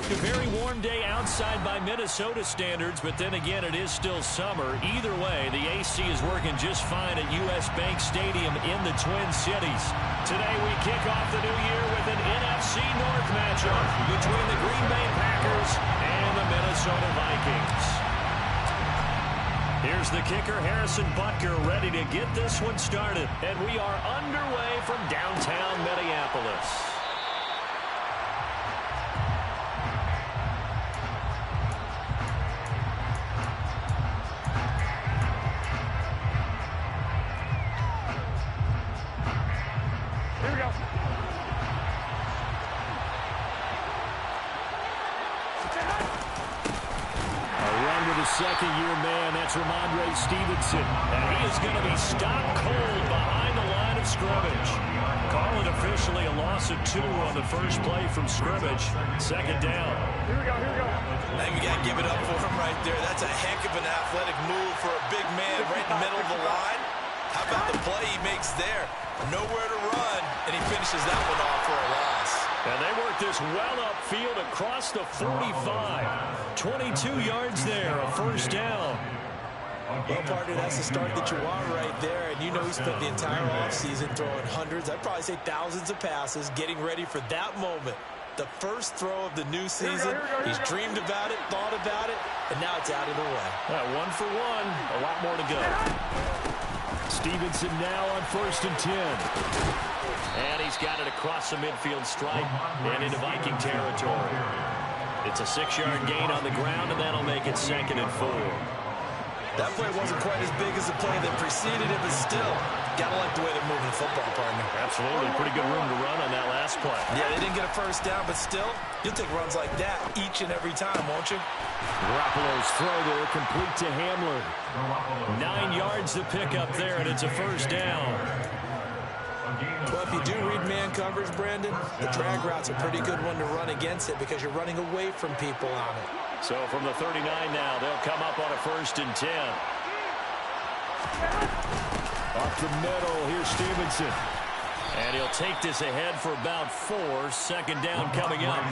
A very warm day outside by Minnesota standards, but then again, it is still summer. Either way, the AC is working just fine at U.S. Bank Stadium in the Twin Cities. Today, we kick off the new year with an NFC North matchup between the Green Bay Packers and the Minnesota Vikings. Here's the kicker, Harrison Butker, ready to get this one started. And we are underway from downtown Minneapolis. Second-year man, that's Ramondre Stevenson. And he is going to be stopped cold behind the line of scrimmage. Call it officially a loss of 2 on the first play from scrimmage. Second down. Here we go. Now you got to give it up for him right there. That's a heck of an athletic move for a big man right in the middle of the line. How about the play he makes there? Nowhere to run, and he finishes that one off for a loss. And they work this well upfield across the 45. 22 yards there, a first down. Well, partner, that's the start that you want right there. And you know he spent the entire offseason throwing hundreds, I'd probably say thousands of passes, getting ready for that moment. The first throw of the new season. He's dreamed about it, thought about it, and now it's out of the way. 1 for 1, a lot more to go. Stevenson now on 1st and 10. And he's got it across the midfield stripe and into Viking territory. It's a 6-yard gain on the ground, and that'll make it 2nd and 4. That play wasn't quite as big as the play that preceded it, but still, gotta like the way they're moving the football, partner. Absolutely. Pretty good room to run on that last play. Yeah, they didn't get a first down, but still, you'll take runs like that each and every time, won't you? Garoppolo's throw there, complete to Hamler. 9 yards to pick up there, and it's a first down. Well, if you do read man coverage, Brandon, the drag route's a pretty good one to run against it because you're running away from people on it. So from the 39 now, they'll come up on a 1st and 10. Up the middle, here's Stevenson. And he'll take this ahead for about 4. 2nd down coming up.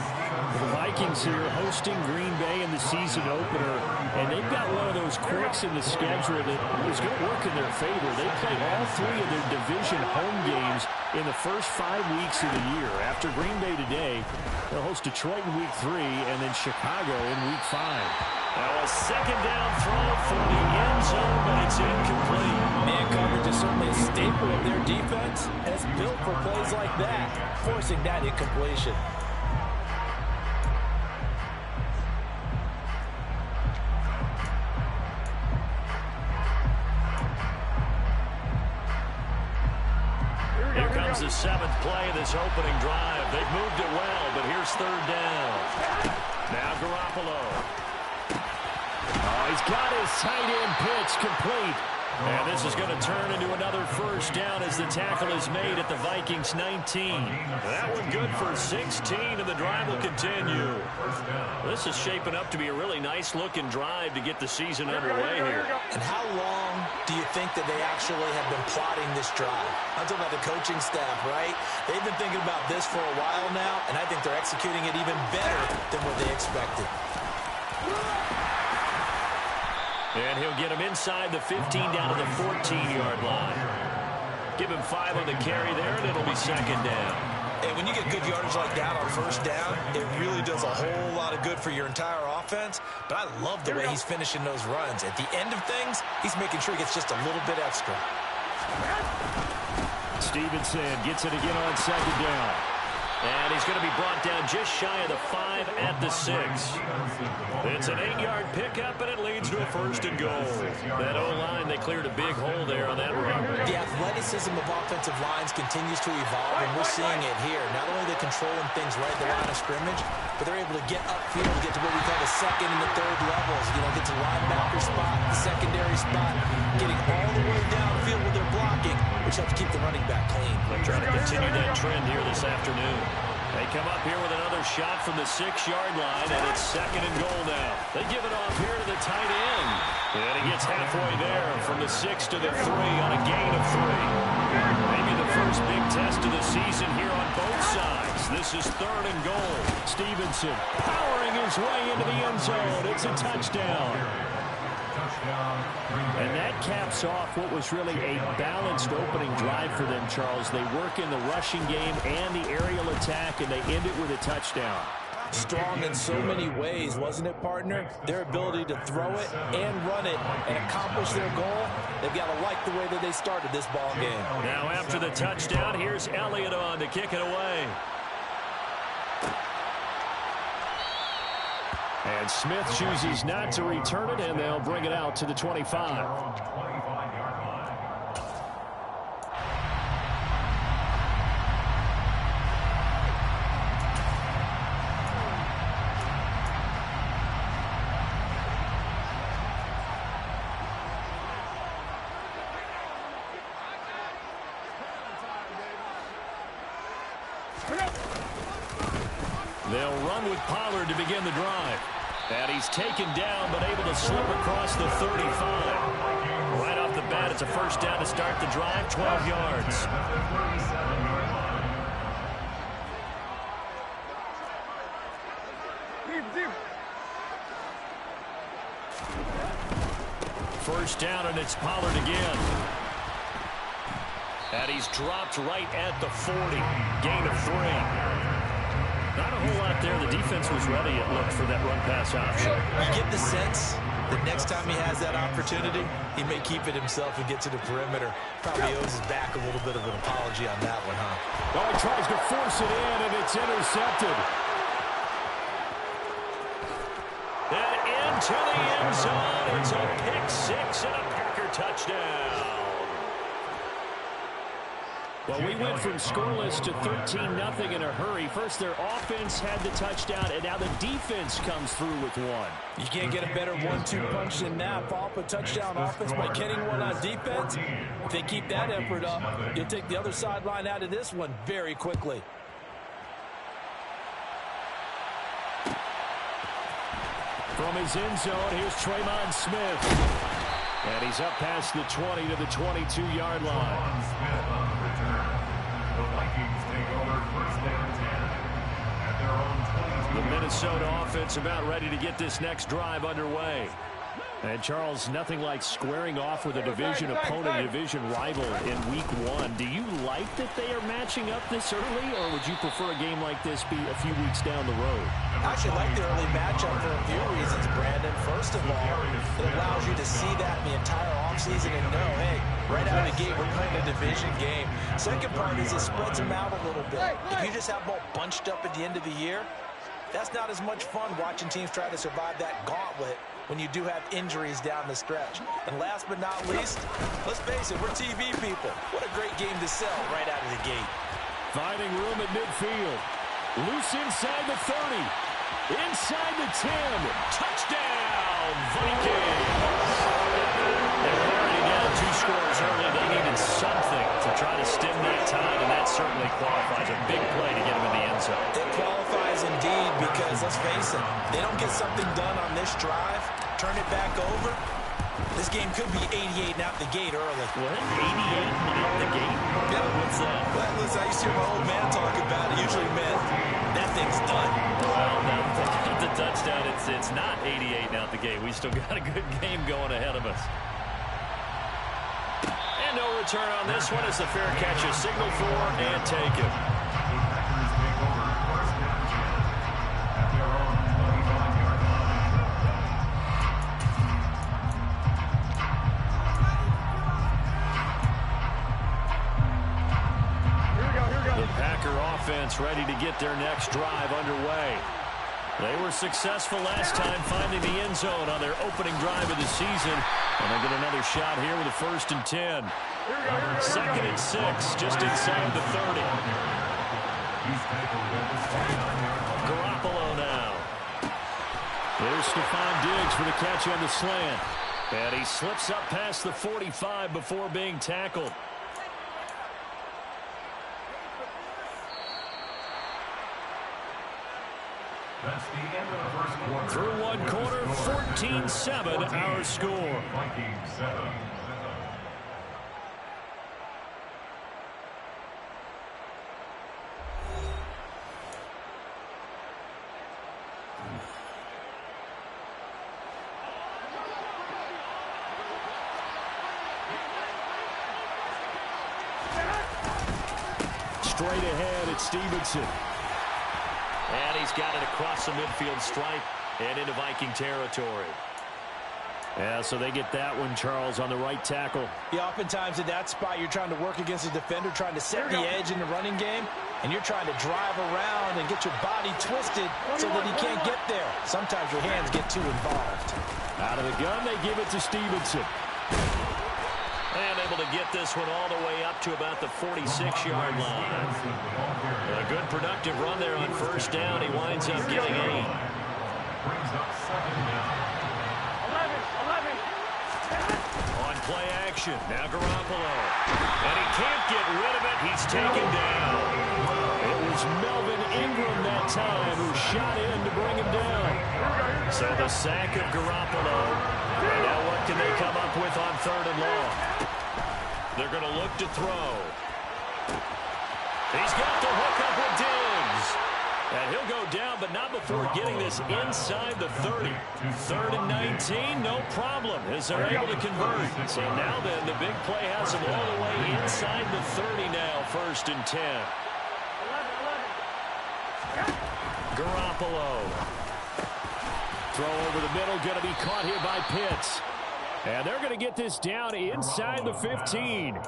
The Vikings here hosting Green Bay in the season opener, and they've got one of those quirks in the schedule that is going to work in their favor. They play all 3 of their division home games in the first 5 weeks of the year. After Green Bay today, they'll host Detroit in week 3 and then Chicago in week 5. Now a 2nd down throw for the end zone, but it's incomplete. Man coverage is certainly a staple of their defense, and it's built for plays like that, forcing that incompletion. Here comes the 7th play of this opening drive. They've moved it well, but here's 3rd down. Now Garoppolo. Oh, he's got his tight end pitch complete. And this is going to turn into another first down as the tackle is made at the Vikings 19. That one good for 16, and the drive will continue. This is shaping up to be a really nice-looking drive to get the season underway here. And how long do you think that they actually have been plotting this drive? I'm talking about the coaching staff, right? They've been thinking about this for a while now, and I think they're executing it even better than what they expected. And he'll get him inside the 15 down to the 14-yard line. Give him 5 on the carry there, and it'll be 2nd down. And when you get good yardage like that on 1st down, it really does a whole lot of good for your entire offense. But I love the way he's finishing those runs. At the end of things, he's making sure he gets just a little bit extra. Stevenson gets it again on 2nd down. And he's going to be brought down just shy of the 5 at the 6. It's an 8-yard pickup, and it leads to a 1st and goal. That O-line, they cleared a big hole there on that run. The athleticism of offensive lines continues to evolve, and we're seeing it here. Not only are they controlling things right at the line of scrimmage, but they're able to get upfield to get to what we call the 2nd and the 3rd levels. You know, get to linebacker spot, the secondary spot, getting all the way downfield with their blocking, which helps keep the running back clean. They're trying to continue that trend here this afternoon. They come up here with another shot from the 6-yard line, and it's 2nd and goal now. They give it off here to the tight end. And he gets halfway there from the 6 to the 3 on a gain of 3. Maybe the first big test of the season here on both sides. This is 3rd and goal. Stevenson powering his way into the end zone. It's a touchdown. And that caps off what was really a balanced opening drive for them, Charles. They work in the rushing game and the aerial attack, and they end it with a touchdown. Strong in so many ways, wasn't it, partner? Their ability to throw it and run it and accomplish their goal, they've got to like the way that they started this ball game. Now after the touchdown, here's Elliott on to kick it away. And Smith chooses not to return it, and they'll bring it out to the 25. They'll run with Pollard to begin the drive. And he's taken down, but able to slip across the 35. Right off the bat, it's a first down to start the drive, 12 yards. First down, and it's Pollard again. And he's dropped right at the 40. Gain of 3. Not a whole lot there. The defense was ready, it looked, for that run-pass option. You get the sense that next time he has that opportunity, he may keep it himself and get to the perimeter. Probably owes his back a little bit of an apology on that one, huh? Oh, he tries to force it in, and it's intercepted. And into the end zone. It's a pick-6 and a Packer touchdown. Well, we went from scoreless to 13-0 in a hurry. First, their offense had the touchdown, and now the defense comes through with one. You can't get a better 1-2 punch than that. Follow up a touchdown offense by getting one on defense. If they keep that effort up, you'll take the other sideline out of this one very quickly. From his end zone, here's Tremon Smith. And he's up past the 20 to the 22-yard line. The Minnesota offense about ready to get this next drive underway. And, Charles, nothing like squaring off with a division opponent, a division rival in Week 1. Do you like that they are matching up this early, or would you prefer a game like this be a few weeks down the road? I actually like the early matchup for a few reasons, Brandon. First of all, it allows you to see that in the entire offseason and know, hey, right out of the gate, we're playing a division game. Second part is it spreads them out a little bit. If you just have them all bunched up at the end of the year, that's not as much fun watching teams try to survive that gauntlet when you do have injuries down the stretch. And last but not least, let's face it, we're TV people. What a great game to sell right out of the gate. Finding room at midfield. Loose inside the 30. Inside the 10. Touchdown, Vikings! They're already down 2 scores early. They needed something to try to stem that tide, and that certainly qualifies. A big play to get them in the end zone. It qualifies indeed because, let's face it, they don't get something done on this drive, turn it back over, this game could be 88 and out the gate early. What? 88 out the gate? Yeah. What's that? Well, listen, I used to hear my old man talk about it. Usually meant that thing's done. Well, now the touchdown, it's not 88 and out the gate. We still got a good game going ahead of us. And no return on this one as the fair catch is signaled for and taken. Offense ready to get their next drive underway. They were successful last time finding the end zone on their opening drive of the season. And they get another shot here with a 1st and 10. 2nd and 6, just inside the 30. Garoppolo now. There's Stephon Diggs for the catch on the slant. And he slips up past the 45 before being tackled. That's the end of the first quarter. Through one quarter, 14-7 our score. Vikings 7. straight ahead. It's Stevenson. And he's got it across the midfield stripe and into Viking territory. Yeah, so they get that one, Charles, on the right tackle. Yeah, oftentimes in that spot, you're trying to work against a defender, trying to set the edge in the running game, and you're trying to drive around and get your body twisted so that he can't get there. Sometimes your hands get too involved. Out of the gun, they give it to Stevenson. And able to get this one all the way up to about the 46-yard line. A good productive run there on first down. He winds up getting 8. On play action, now Garoppolo. And he can't get rid of it. He's taken down. It was Melvin Ingram that time who shot in to bring him down. So the sack of Garoppolo. And now what can they come up with on 3rd and long? They're going to look to throw. He's got the hook up with Diggs. And he'll go down, but not before getting this inside the 30. 3rd and 19, no problem, as they're able to convert. So now then, the big play has them all the way inside the 30 now, 1st and 10. Garoppolo. Throw over the middle, going to be caught here by Pitts. And they're going to get this down inside the 15.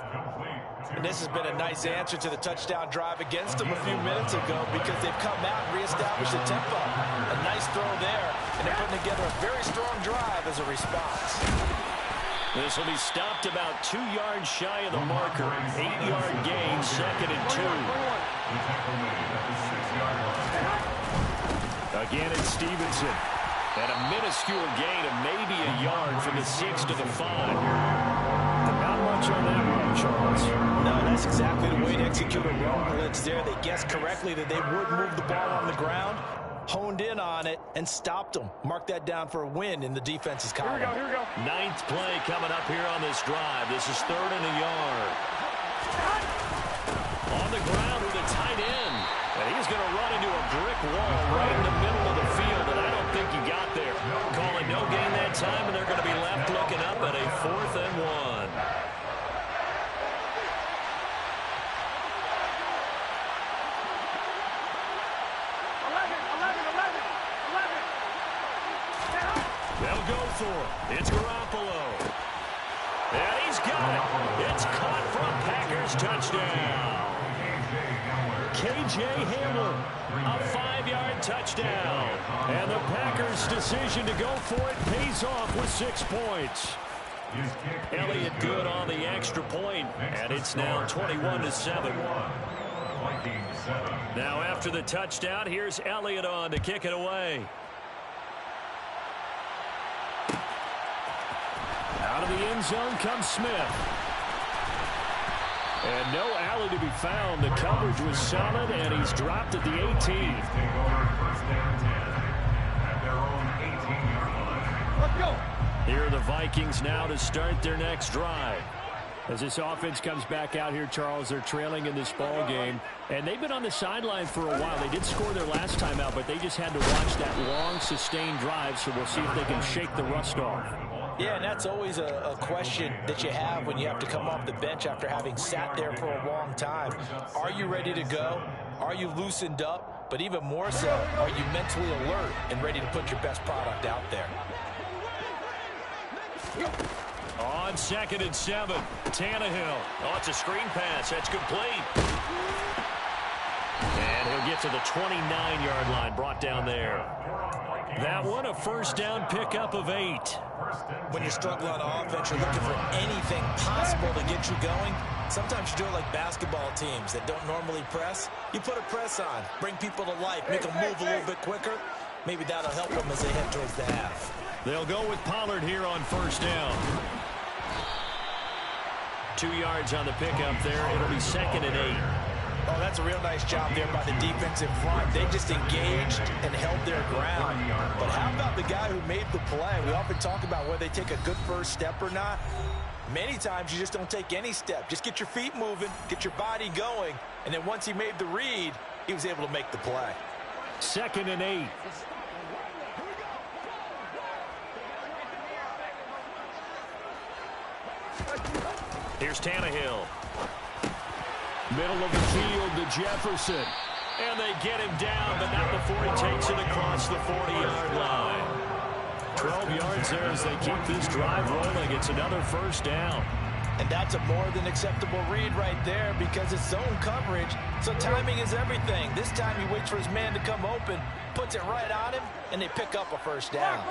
And this has been a nice answer to the touchdown drive against them a few minutes ago because they've come out and reestablished the tempo. A nice throw there, and they're putting together a very strong drive as a response. This will be stopped about 2 yards shy of the marker. 8-yard gain, 2nd and 2. Again, it's Stevenson. And a minuscule gain of maybe a yard from the 6 to the 5. Not much on that one, Charles. No, that's exactly the way to execute a run blitz there. They guessed correctly that they would move the ball on the ground, honed in on it, and stopped them. Mark that down for a win in the defense's column. Here we go. 9th play coming up here on this drive. This is 3rd and a yard. On the ground with a tight end. And he's going to run into a brick wall right in the middle of the field, and I don't think he got there. Calling no gain that time, and they're going to be left looking up at a 4th and 1. They'll go for it. It's Garoppolo. And he's got it. It's caught from Packers touchdown. K.J. Hamler, a 5-yard touchdown. And the Packers' decision to go for it pays off with 6 points. Elliott good on the extra point, and it's now 21-7. Now after the touchdown, here's Elliott on to kick it away. Out of the end zone comes Smith. And no alley to be found. The coverage was solid, and he's dropped at the 18. Let's go. Here are the Vikings now to start their next drive. As this offense comes back out here, Charles, they're trailing in this ball game. And they've been on the sideline for a while. They did score their last time out, but they just had to watch that long, sustained drive, so we'll see if they can shake the rust off. Yeah, and that's always a question that you have when you have to come off the bench after having sat there for a long time. Are you ready to go? Are you loosened up? But even more so, are you mentally alert and ready to put your best product out there? On 2nd and 7, Tannehill. Oh, it's a screen pass. That's complete. And he'll get to the 29-yard line, brought down there. That one, a first down pickup of 8. When you struggle on offense, you're looking for anything possible to get you going. Sometimes you do it like basketball teams that don't normally press. You put a press on, bring people to life, make them move a little bit quicker. Maybe that'll help them as they head towards the half. They'll go with Pollard here on first down. 2 yards on the pickup there. It'll be 2nd and 8. Oh, that's a real nice job there by the defensive front. They just engaged and held their ground. But how about the guy who made the play? We often talk about whether they take a good first step or not. Many times you just don't take any step. Just get your feet moving, get your body going, and then once he made the read, he was able to make the play. 2nd and 8. Here's Tannehill. Middle of the field to Jefferson. And they get him down, but not before he takes it across the 40-yard line. 12 yards there as they keep this drive rolling. It's another first down. And that's a more than acceptable read right there because it's zone coverage, so timing is everything. This time he waits for his man to come open, puts it right on him, and they pick up a first down.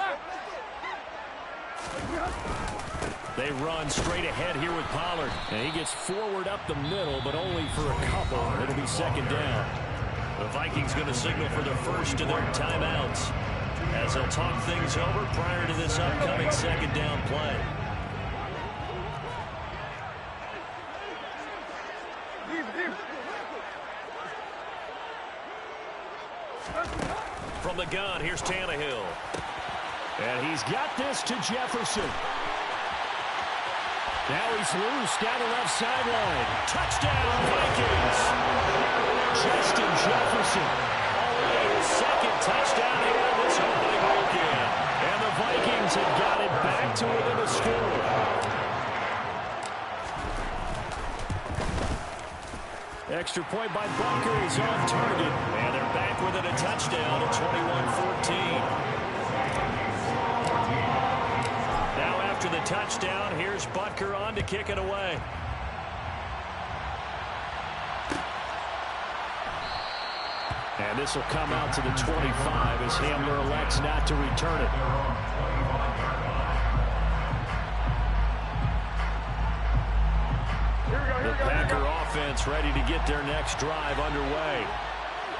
They run straight ahead here with Pollard. And he gets forward up the middle, but only for a couple. It'll be second down. The Vikings going to signal for the first of their timeouts as they'll talk things over prior to this upcoming second down play. From the gun, here's Tannehill. And he's got this to Jefferson. Now he's loose down the left sideline. Touchdown, Vikings! Justin Jefferson. Already his second touchdown here in this opening weekend. And the Vikings have got it back to within a score. Extra point by Bunker is on target. And they're back within a touchdown at 21-14. Now after the touchdown, here's Butker on to kick it away. And this will come out to the 25 as Hamler elects not to return it. The Packer offense ready to get their next drive underway.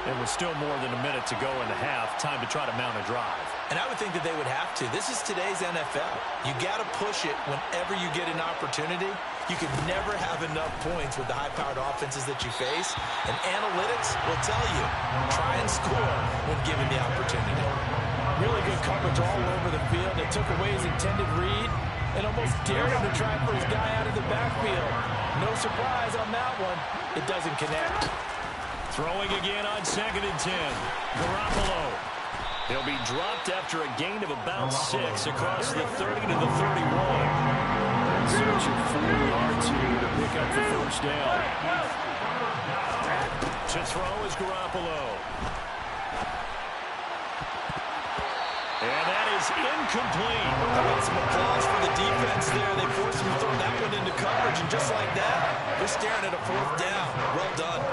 And with still more than a minute to go in the half, time to try to mount a drive. And I would think that they would have to. This is today's NFL. You got to push it whenever you get an opportunity. You can never have enough points with the high-powered offenses that you face. And analytics will tell you, try and score when given the opportunity. Really good coverage all over the field. They took away his intended read and almost dared him to try for his guy out of the backfield. No surprise on that one. It doesn't connect. Throwing again on 2nd and 10. Garoppolo. He'll be dropped after a gain of about 6 across the 30 to the 31. Searching 4 yards here to pick up the first down. To throw is Garoppolo. And that is incomplete. I want some applause for the defense there. They forced him to throw that one into coverage, and just like that, they're staring at a 4th down. Well done.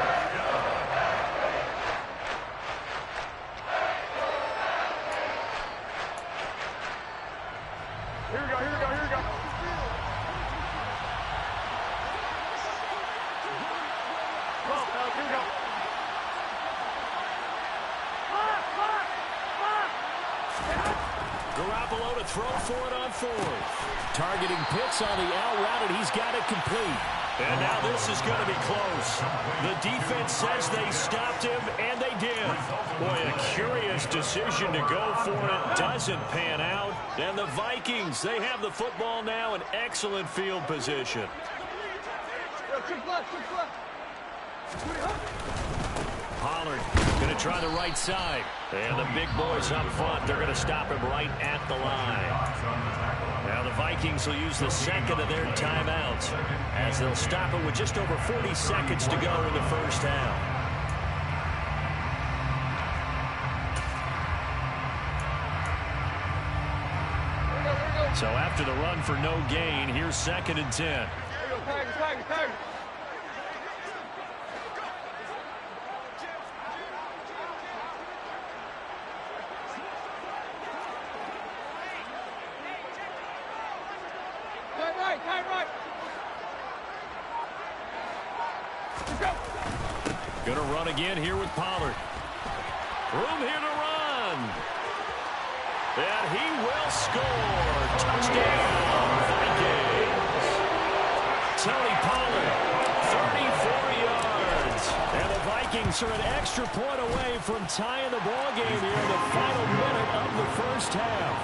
Here we go, here we go, here we go. Come on, fellas, here we go. Garoppolo to throw for it on 4th. Targeting Pitts on the out route, and he's got it complete. And now this is going to be close. The defense says they stopped him, and they did. Boy, a curious decision to go for it. Doesn't pan out. And the Vikings, they have the football now in excellent field position. Pollard going to try the right side. And the big boys up front, they're going to stop him right at the line. Now the Vikings will use the second of their timeouts as they'll stop it with just over 40 seconds to go in the first half. So after the run for no gain, here's 2nd and 10. Going to run again here with Pollard. Room here to run. And he will score. Touchdown, Vikings. Tony Pollard, 34 yards. And the Vikings are an extra point away from tying the ball game here in the final minute of the first half.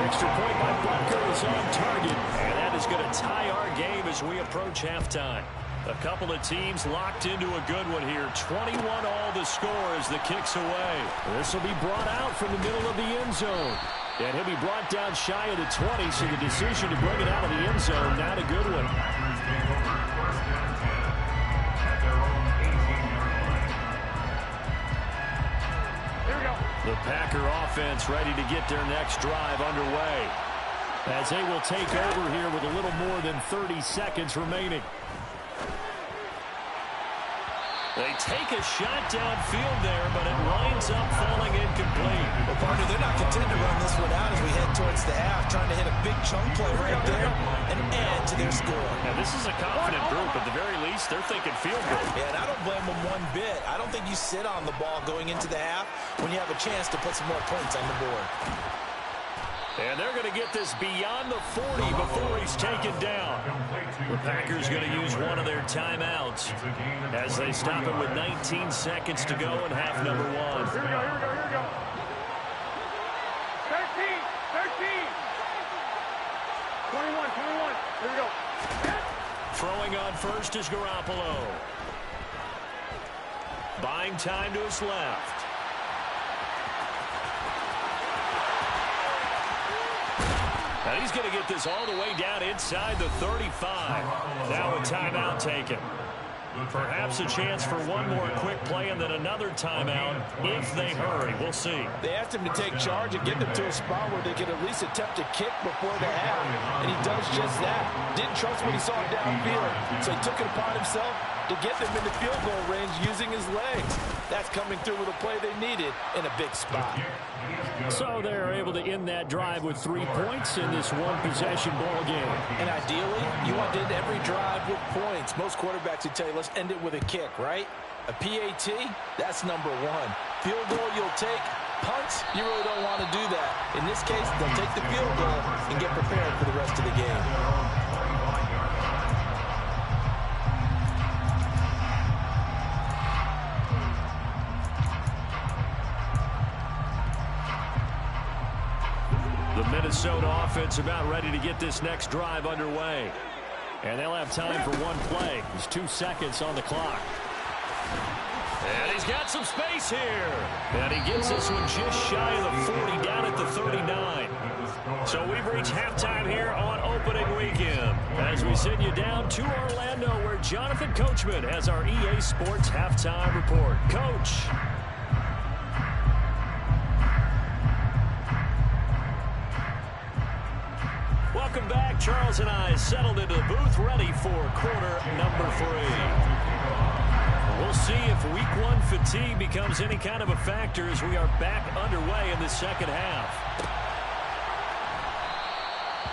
Extra point by Bunker is on target. And that is going to tie our game as we approach halftime. A couple of teams locked into a good one here. 21 all the score as the kick's away. This will be brought out from the middle of the end zone. And he'll be brought down shy of the 20, so the decision to bring it out of the end zone, not a good one. The Packer offense ready to get their next drive underway, as they will take over here with a little more than 30 seconds remaining. They take a shot downfield there, but it winds up falling incomplete. Well, partner, they're not content to run this one out as we head towards the half, trying to hit a big chunk play right there and add to their score. Now, this is a confident group. At the very least, they're thinking field goal. Yeah, and I don't blame them one bit. I don't think you sit on the ball going into the half when you have a chance to put some more points on the board. And they're going to get this beyond the 40 before he's taken down. The Packers going to use one of their timeouts as they stop it with 19 seconds to go in half number one. Here we go, here we go, here we go. 13, 13. 21, 21. Here we go. Throwing on first is Garoppolo. Buying time to his left. And he's going to get this all the way down inside the 35. Now a timeout taken. Perhaps a chance for one more quick play and then another timeout if they hurry. We'll see. They asked him to take charge and get them to a spot where they could at least attempt a kick before the half, and he does just that. Didn't trust what he saw downfield, so he took it upon himself to get them in the field goal range using his legs. That's coming through with a play they needed in a big spot. So they're able to end that drive with 3 points in this one-possession ball game. And ideally, you want to end every drive with points. Most quarterbacks would tell you, let's end it with a kick, right? A PAT, that's number one. Field goal you'll take. Punts, you really don't want to do that. In this case, they'll take the field goal and get prepared for the rest of the game. The Minnesota offense about ready to get this next drive underway. And they'll have time for one play. There's 2 seconds on the clock. And he's got some space here. And he gets this one just shy of the 40, down at the 39. So we've reached halftime here on opening weekend as we send you down to Orlando where Jonathan Coachman has our EA Sports halftime report. Coach. Welcome back. Charles and I settled into the booth ready for quarter number 3. We'll see if week 1 fatigue becomes any kind of a factor as we are back underway in the second half.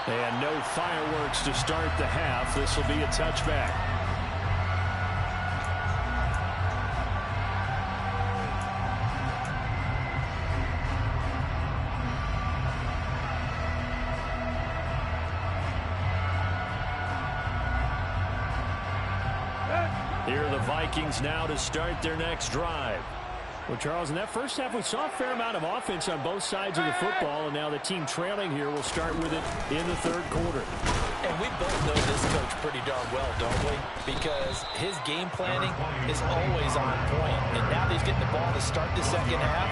And no fireworks to start the half. This will be a touchback. Here are the Vikings now to start their next drive. Well, Charles, in that first half, we saw a fair amount of offense on both sides of the football, and now the team trailing here will start with it in the third quarter. And we both know this coach pretty darn well, don't we? Because his game planning is always on point. And now that he's getting the ball to start the second half,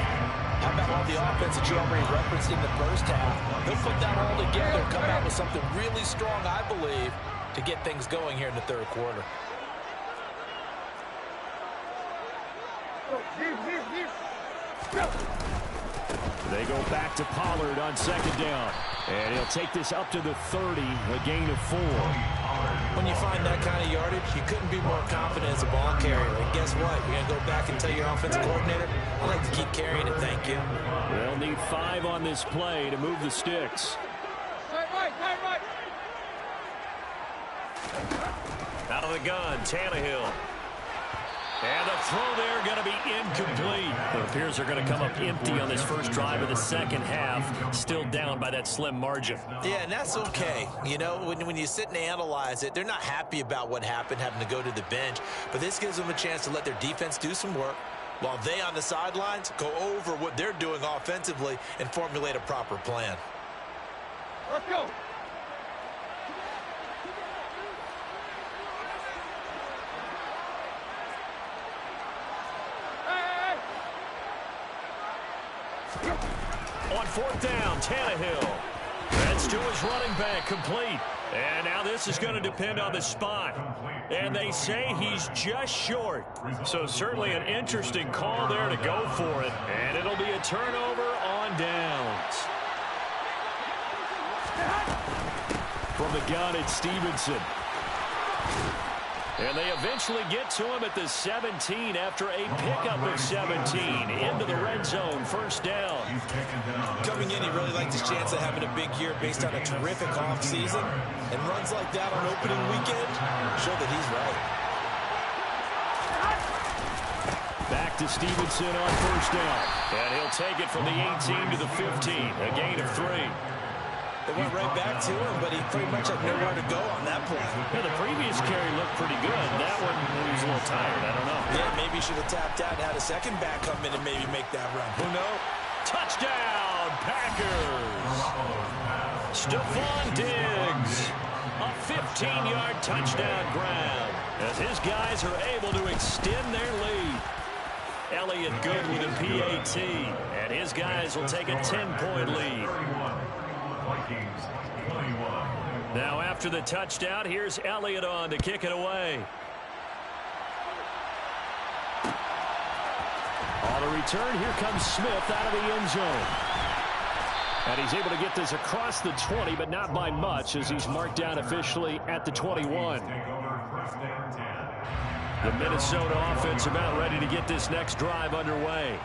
how about all the offense that you already referenced in the first half? He'll put that all together and come out with something really strong, I believe, to get things going here in the third quarter. They go back to Pollard on second down. And he'll take this up to the 30, a gain of 4. When you find that kind of yardage, you couldn't be more confident as a ball carrier. And guess what? You're going to go back and tell your offensive coordinator, I'd like to keep carrying it, thank you. They'll need 5 on this play to move the sticks. Right. Out of the gun, Tannehill. And the throw there going to be incomplete. It appears they're going to come up empty on this first drive of the second half. Still down by that slim margin. Yeah, and that's okay. You know, when you sit and analyze it, they're not happy about what happened, having to go to the bench. But this gives them a chance to let their defense do some work while they on the sidelines go over what they're doing offensively and formulate a proper plan. Let's go. On fourth down, Tannehill. That's to his running back, complete. And now this is going to depend on the spot. And they say he's just short. So certainly an interesting call there to go for it. And it'll be a turnover on downs. From the gun, it's Stevenson. And they eventually get to him at the 17 after a pickup of 17 into the red zone, first down. Coming in, he really liked his chance of having a big year based on a terrific offseason. And runs like that on opening weekend show that he's right. Back to Stevenson on first down. And he'll take it from the 18 to the 15, a gain of 3. They went right back to him, but he pretty much had nowhere to go on that play. Yeah, the previous carry looked pretty good. That one, he was a little tired. I don't know. Yeah, maybe he should have tapped out and had a second back come in and maybe make that run. Who knows? Touchdown, Packers! Stephon Diggs. A 15-yard touchdown grab as his guys are able to extend their lead. Elliott good with a PAT, and his guys will take a 10-point lead. Now after the touchdown, here's Elliott on to kick it away. On the return, here comes Smith out of the end zone. And he's able to get this across the 20, but not by much as he's marked down officially at the 21. The Minnesota offense about ready to get this next drive underway.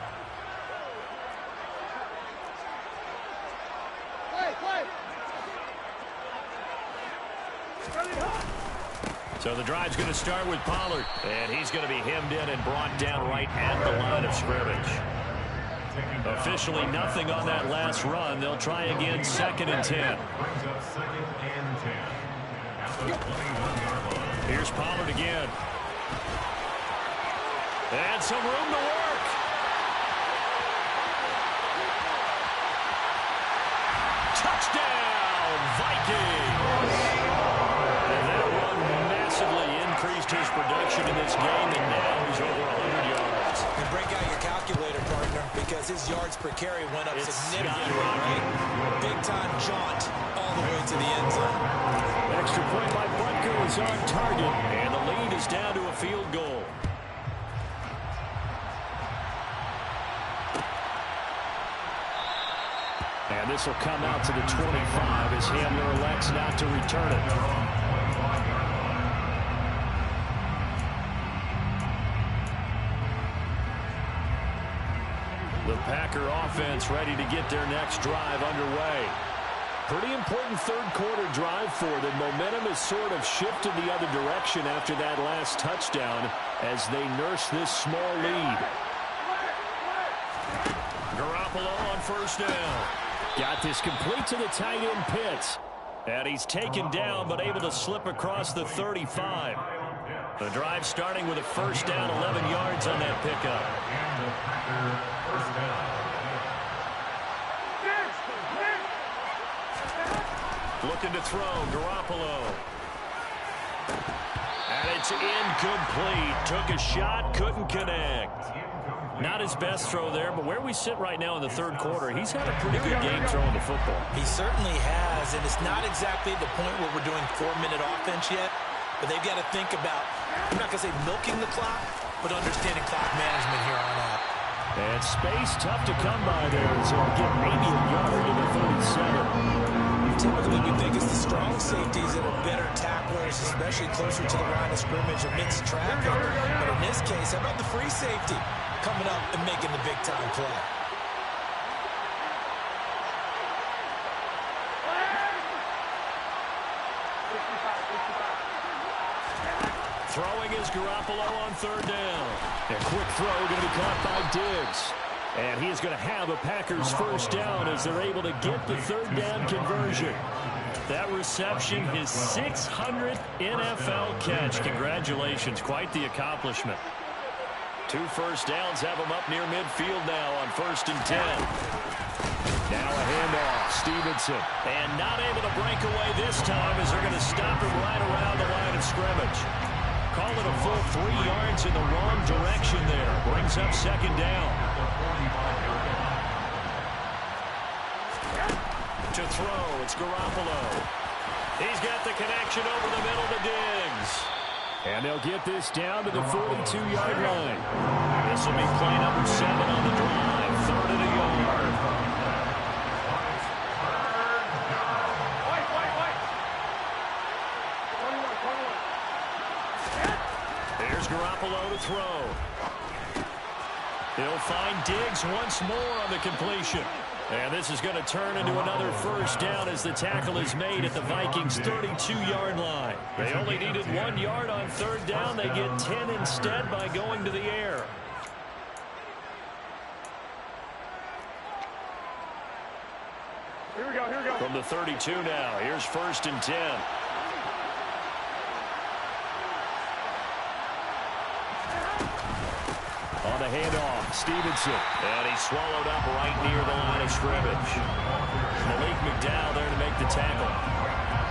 So the drive's going to start with Pollard. And he's going to be hemmed in and brought down right at the line of scrimmage. Officially nothing on that last run. They'll try again, 2nd and 10. Here's Pollard again. And some room to work. Touchdown, Vikings! And that run massively increased his production in this game, and now he's over 100 yards. And break out your calculator, partner, because his yards per carry went up significantly, right? Big-time jaunt all the way to the end zone. Extra point by Butker is on target, and the lead is down to a field goal. And this will come out to the 25 as Hamler elects not to return it. The Packer offense ready to get their next drive underway. Pretty important third-quarter drive for them. Momentum has sort of shifted the other direction after that last touchdown as they nurse this small lead. Garoppolo on first down. Got this complete to the tight end Pitts. And he's taken down but able to slip across the 35. The drive starting with a first down, 11 yards on that pickup. Looking to throw, Garoppolo. And it's incomplete. Took a shot, couldn't connect. Not his best throw there, but where we sit right now in the third quarter, he's had a pretty good game throwing the football. He certainly has, and it's not exactly the point where we're doing 4-minute offense yet, but they've got to think about, I'm not going to say milking the clock, but understanding clock management here on out. And space tough to come by there, so we'll get maybe a yard to the 37. Typically, we think it's the strong safeties that are better tacklers, especially closer to the line of scrimmage amidst traffic. But in this case, how about the free safety coming up and making the big-time play? Throwing is Garoppolo on third down. A quick throw going to be caught by Diggs. And he is going to have a Packers first down as they're able to get the third down conversion. That reception, his 600th NFL catch. Congratulations, quite the accomplishment. 2 first downs have him up near midfield now on 1st and 10. Now a handoff, Stevenson. And not able to break away this time as they're going to stop him right around the line of scrimmage. Call it a full 3 yards in the wrong direction there. Brings up 2nd down. To throw, it's Garoppolo. He's got the connection over the middle to Diggs. And they'll get this down to the 42-yard line. This will be play number 7 on the drive. 3rd and a yard. Here's Garoppolo to throw. He'll find Diggs once more on the completion. And this is going to turn into another first down as the tackle is made at the Vikings' 32-yard line. They only needed 1 yard on 3rd down. They get 10 instead by going to the air. Here we go. From the 32 now, here's 1st and 10. On the handoff, Stevenson. And he's swallowed up right near the line of scrimmage. Malik McDowell there to make the tackle.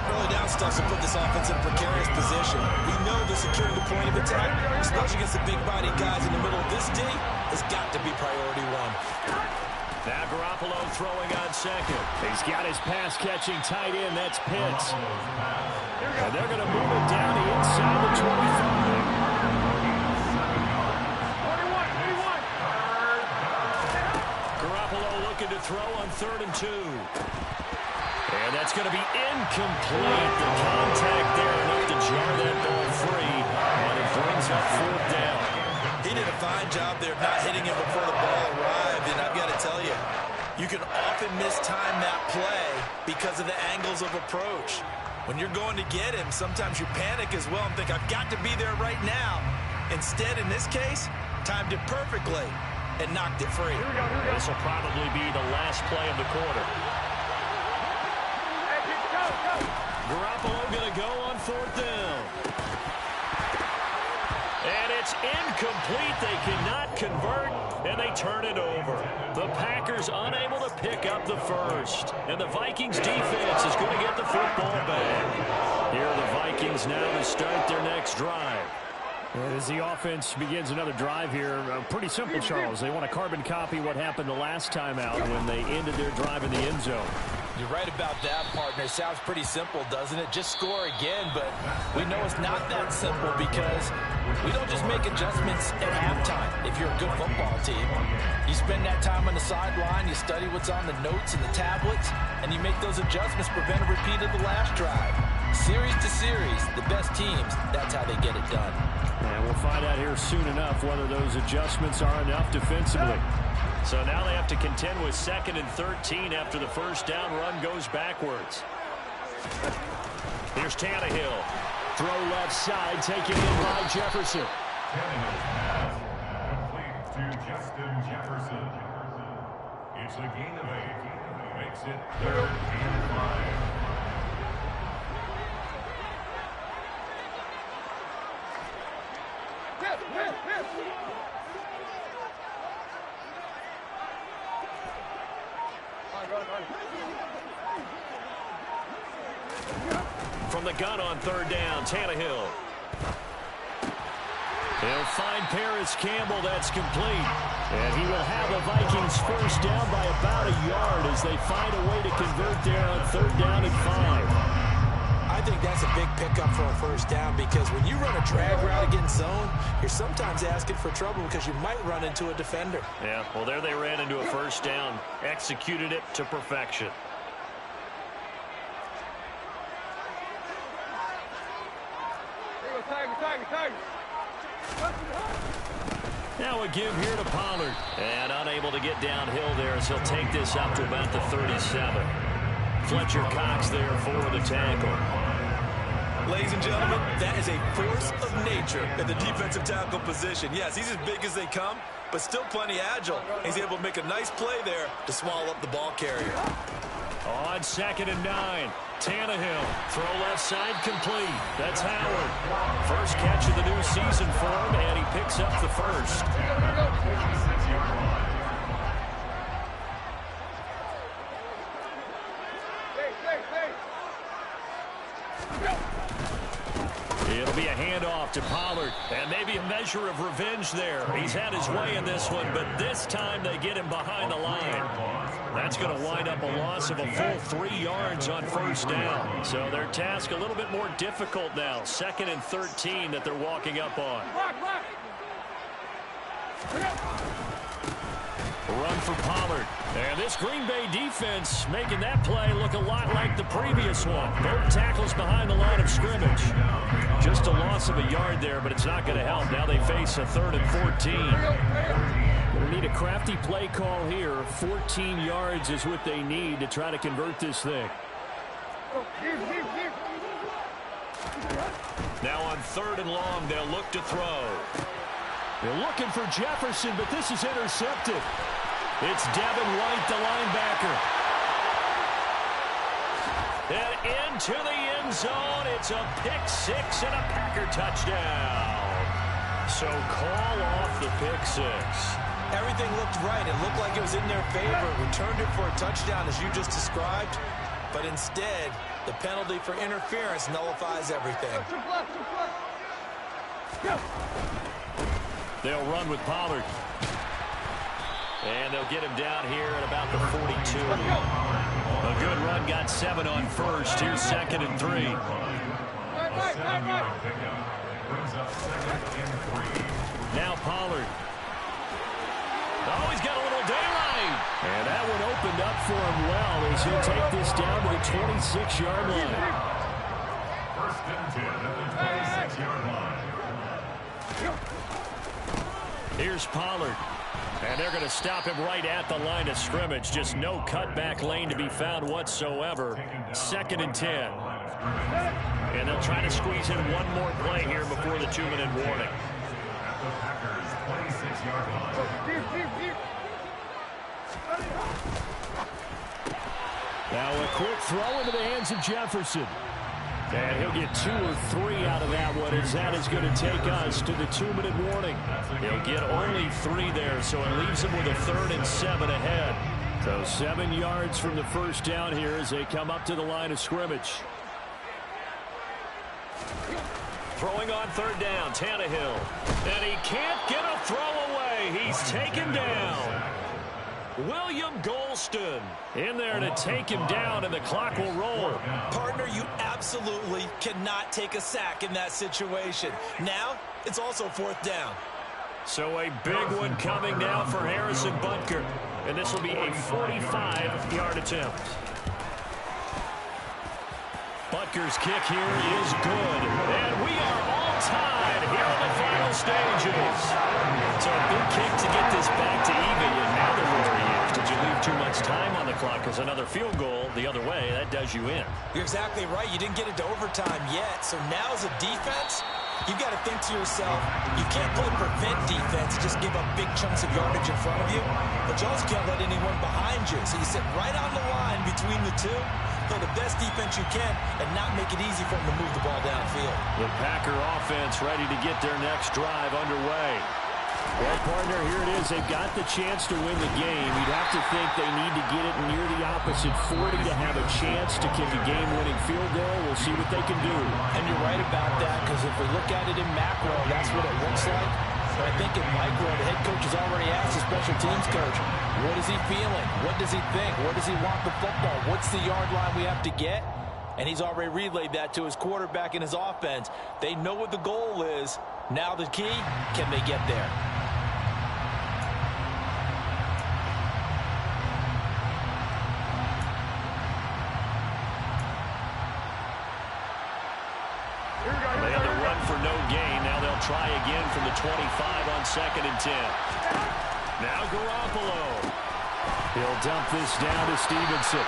Early down stuff to put this offense in a precarious position. We know the securing the point of attack, especially against the big-bodied guys in the middle of this D, has got to be priority 1. Now Garoppolo throwing on 2nd. He's got his pass-catching tight end. That's Pitts. And they're going to move it down to inside the 25. Looking to throw on 3rd and 2. And that's going to be incomplete. The contact there enough to jar that ball free. And it brings up 4th down. He did a fine job there of not hitting him before the ball arrived. And I've got to tell you, you can often mistime that play because of the angles of approach. When you're going to get him, sometimes you panic as well and think, I've got to be there right now. Instead, in this case, timed it perfectly and knocked it free. This will probably be the last play of the quarter. Garoppolo going to go on 4th down. And it's incomplete. They cannot convert, and they turn it over. The Packers unable to pick up the first. And the Vikings defense is going to get the football back. Here are the Vikings now to start their next drive. As the offense begins another drive here, pretty simple, Charles. They want to carbon copy what happened the last time out when they ended their drive in the end zone. You're right about that, partner. It sounds pretty simple, doesn't it? Just score again, but we know it's not that simple because we don't just make adjustments at halftime if you're a good football team. You spend that time on the sideline, you study what's on the notes and the tablets, and you make those adjustments, prevent a repeat of the last drive. Series to series, the best teams, that's how they get it done. And we'll find out here soon enough whether those adjustments are enough defensively. So now they have to contend with 2nd and 13 after the first down run goes backwards. Here's Tannehill. Throw left side, taken in by Jefferson. Complete to Justin Jefferson. It's a gain of 8. Makes it 3rd and 5. From the gun on 3rd down, Tannehill. He'll find Paris Campbell. That's complete. And he will have the Vikings first down by about a yard as they find a way to convert there on 3rd down and 5. I think that's a big pickup for a first down because when you run a drag route against zone, you're sometimes asking for trouble because you might run into a defender. Yeah, well, there they ran into a first down. Executed it to perfection. Now a give here to Pollard. And unable to get downhill there as he'll take this up to about the 37. Fletcher Cox there for the tackle. Ladies and gentlemen, that is a force of nature in the defensive tackle position. Yes, he's as big as they come, but still plenty agile. He's able to make a nice play there to swallow up the ball carrier. On 2nd and 9. Tannehill, throw left side complete. That's Howard. First catch of the new season for him, and he picks up the first. It'll be a handoff to Pollard, and maybe a measure of revenge there. He's had his way in this one, but this time they get him behind the line. That's going to wind up a loss of a full 3 yards on first down. So their task a little bit more difficult now. 2nd and 13 that they're walking up on. Run for Pollard. And this Green Bay defense making that play look a lot like the previous one. Both tackles behind the line of scrimmage. Just a loss of a yard there, but it's not going to help. Now they face a 3rd and 14. They need a crafty play call here. 14 yards is what they need to try to convert this thing. Now on 3rd and long, they'll look to throw. They're looking for Jefferson, but this is intercepted. It's Devin White, the linebacker. And into the end zone. It's a pick-6 and a Packer touchdown. So call off the pick-6. Everything looked right. It looked like it was in their favor. Returned it for a touchdown, as you just described. But instead, the penalty for interference nullifies everything. They'll run with Pollard. And they'll get him down here at about the 42. A good run, got 7 on first. Here's 2nd and 3. Now Pollard. Oh, he's got a little daylight. And that one opened up for him well as he'll take this down to the 26-yard line. 1st and 10 at the 26-yard line. Here's Pollard. And they're going to stop him right at the line of scrimmage. Just no cutback lane to be found whatsoever. 2nd and 10. And they'll try to squeeze in one more play here before the 2-minute warning. At the Packers' 26-yard line. Now a quick throw into the hands of Jefferson. And he'll get 2 or 3 out of that one, as that is going to take us to the 2-minute warning. He'll get only 3 there, so it leaves him with a 3rd and 7 ahead. So 7 yards from the first down here as they come up to the line of scrimmage. Throwing on 3rd down, Tannehill. And he can't get a throw away. He's taken down. William Golston in there to take him down, and the clock will roll. Partner, you absolutely cannot take a sack in that situation. Now, it's also 4th down. So a big one coming now for Harrison Butker. And this will be a 45-yard attempt. Butker's kick here is good. And we are all tied here in the final stages. So a big kick to get this back to even. And now the worry is, did you leave too much time on the clock? Because another field goal the other way, that does you in. You're exactly right. You didn't get it to overtime yet. So now as a defense, you've got to think to yourself, you can't play prevent defense and just give up big chunks of yardage in front of you. But you also can't let anyone behind you. So you sit right on the line between the two. Play the best defense you can and not make it easy for them to move the ball downfield. The Packer offense ready to get their next drive underway. Well, partner, here it is. They've got the chance to win the game. You'd have to think they need to get it near the opposite 40 to have a chance to kick a game-winning field goal. We'll see what they can do. And you're right about that, because if we look at it in macro, that's what it looks like. But I think in micro, the head coach has already asked the special teams coach, what is he feeling? What does he think? Where does he want the football? What's the yard line we have to get? And he's already relayed that to his quarterback and his offense. They know what the goal is. Now the key, can they get there? They had to run for no gain. Now they'll try again from the 25 on 2nd and 10. Now Garoppolo. He'll dump this down to Stevenson.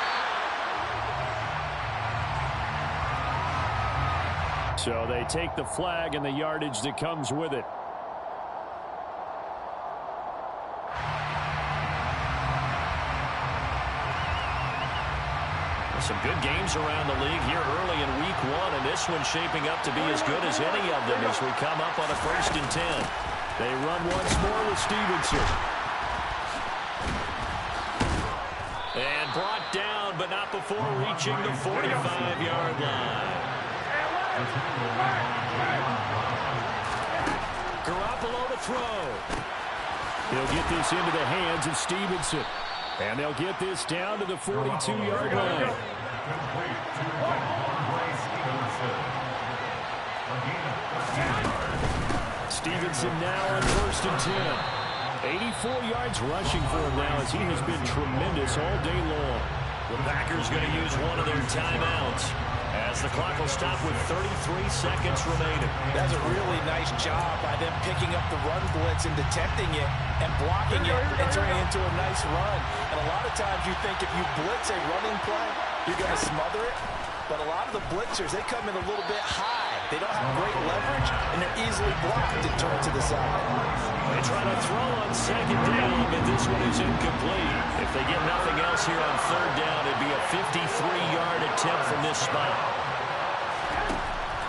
So they take the flag and the yardage that comes with it. Some good games around the league here early in week 1, and this one's shaping up to be as good as any of them as we come up on a 1st and 10. They run once more with Stevenson. And brought down, but not before reaching the 45-yard line. Garoppolo to throw. He'll get this into the hands of Stevenson. And they'll get this down to the 42-yard line. Stevenson now on 1st and 10. 84 yards rushing for him now as he has been tremendous all day long. The Packers going to use one of their timeouts as the clock will stop with 33 seconds remaining. That's a really nice job by them picking up the run blitz and detecting it and blocking it and turning it into a nice run. And a lot of times you think if you blitz a running play, you're going to smother it. But a lot of the blitzers, they come in a little bit high. They don't have great leverage, and they're easily blocked and turned to the side. They try to throw on 2nd down, but this one is incomplete. If they get nothing else here on 3rd down, it'd be a 53-yard attempt from this spot.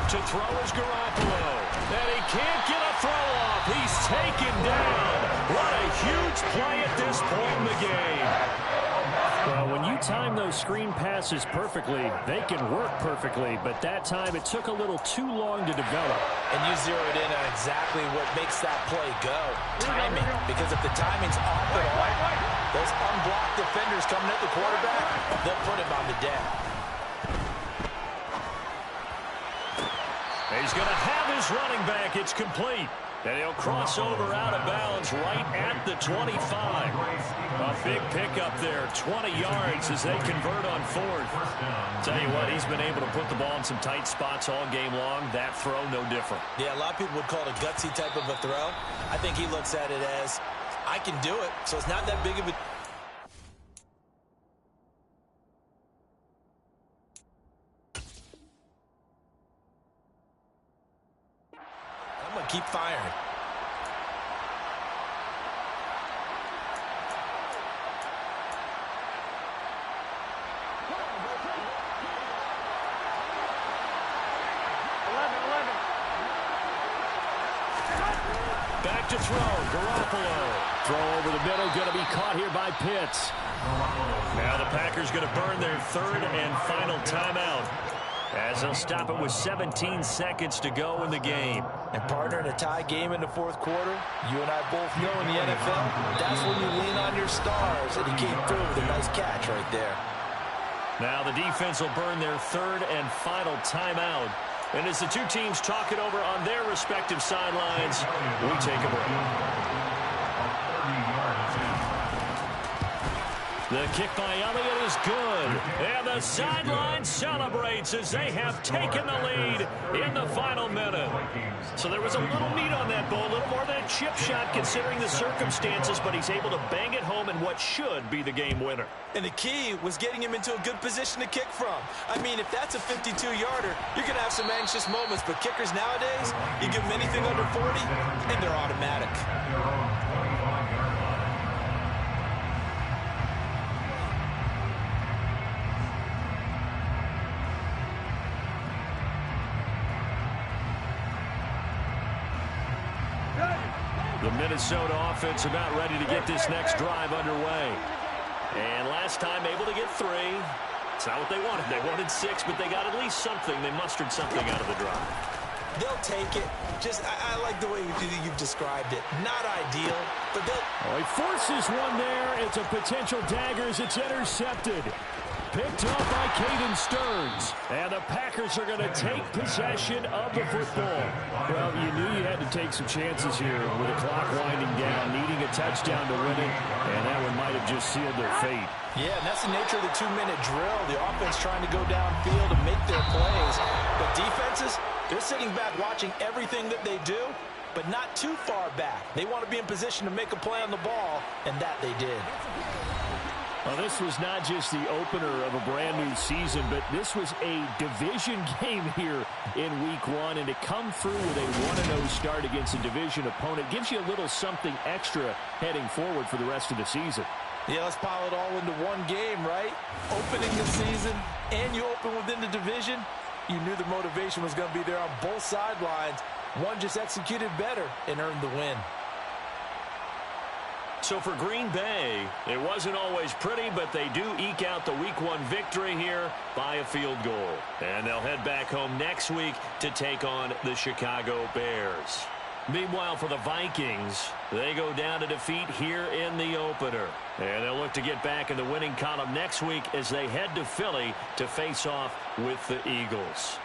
To throw is Garoppolo, and he can't get a throw off. He's taken down. What a huge play at this point in the game. Well, when you time those screen passes perfectly, they can work perfectly, but that time it took a little too long to develop. And you zeroed in on exactly what makes that play go. Timing. Because if the timing's off at all, those unblocked defenders coming at the quarterback, they'll put him on the deck. He's going to have his running back. It's complete. And he'll cross over out of bounds right at the 25. A big pickup there, 20 yards as they convert on 4th. Tell you what, he's been able to put the ball in some tight spots all game long. That throw, no different. Yeah, a lot of people would call it a gutsy type of a throw. I think he looks at it as, I can do it, so it's not that big of a... I'm going to keep firing. Back to throw, Garoppolo. Throw over the middle, going to be caught here by Pitts. Now the Packers going to burn their 3rd and final timeout, as they'll stop it with 17 seconds to go in the game. And partner, in a tie game in the 4th quarter, you and I both know in the NFL, that's when you lean on your stars, and he came through with a nice catch right there. Now the defense will burn their 3rd and final timeout. And as the two teams talk it over on their respective sidelines, we take a break. The kick by Elliott is good. And the sideline celebrates as they have taken the lead in the final minute. So there was a little meat on that ball, a little more than a chip shot considering the circumstances, but he's able to bang it home in what should be the game winner. And the key was getting him into a good position to kick from. I mean, if that's a 52-yarder, you're going to have some anxious moments, but kickers nowadays, you give them anything under 40, and they're automatic. The Minnesota offense about ready to get this next drive underway. And last time able to get 3. It's not what they wanted. They wanted 6, but they got at least something. They mustered something out of the drive. They'll take it. Just, I like the way you've described it. Not ideal, but they'll... Oh, he forces one there. It's a potential dagger as it's intercepted. Picked up by Caden Stearns. And the Packers are going to take possession of the football. Well, you knew you had to take some chances here with the clock winding down, needing a touchdown to win it, and that one might have just sealed their fate. Yeah, and that's the nature of the 2-minute drill. The offense trying to go downfield and make their plays. But defenses, they're sitting back watching everything that they do, but not too far back. They want to be in position to make a play on the ball, and that they did. Well, this was not just the opener of a brand-new season, but this was a division game here in Week 1, and to come through with a 1-0 start against a division opponent gives you a little something extra heading forward for the rest of the season. Yeah, let's pile it all into one game, right? Opening the season, and you open within the division. You knew the motivation was going to be there on both sidelines. One just executed better and earned the win. So for Green Bay, it wasn't always pretty, but they do eke out the Week 1 victory here by a field goal. And they'll head back home next week to take on the Chicago Bears. Meanwhile, for the Vikings, they go down to defeat here in the opener. And they'll look to get back in the winning column next week as they head to Philly to face off with the Eagles.